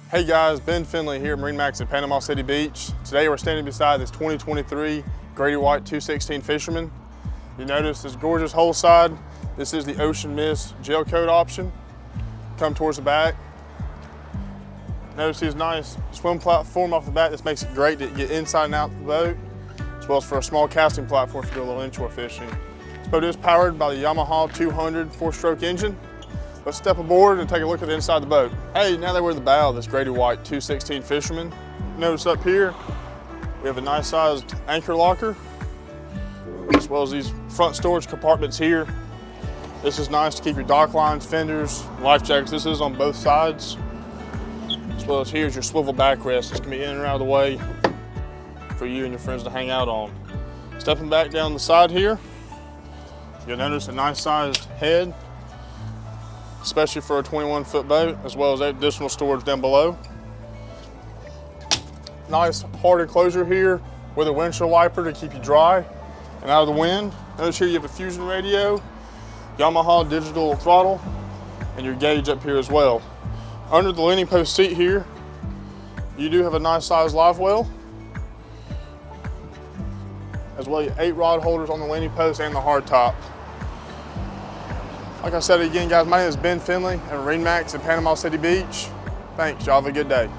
Hey guys, Ben Finley here at MarineMax at Panama City Beach. Today we're standing beside this 2023 Grady-White 216 Fisherman. You notice this gorgeous hull side. This is the Ocean Mist gel coat option. Come towards the back. Notice his nice swim platform off the back. This makes it great to get inside and out of the boat, as well as for a small casting platform if you do a little inshore fishing. This boat is powered by the Yamaha 200 four-stroke engine. Let's step aboard and take a look at the inside of the boat. Hey, now that we're at the bow of this Grady-White 216 Fisherman, notice up here, we have a nice sized anchor locker, as well as these front storage compartments here. This is nice to keep your dock lines, fenders, life jackets. This is on both sides. As well as here's your swivel backrest. This can be in and out of the way for you and your friends to hang out on. Stepping back down the side here, you'll notice a nice sized head, especially for a 21-foot boat, as well as additional storage down below. Nice hard enclosure here with a windshield wiper to keep you dry and out of the wind. Notice here you have a fusion radio, Yamaha digital throttle, and your gauge up here as well. Under the leaning post seat here, you do have a nice sized live well, as well as 8 rod holders on the leaning post and the hard top. Like I said again, guys, my name is Ben Finley at MarineMax at Panama City Beach. Thanks, y'all have a good day.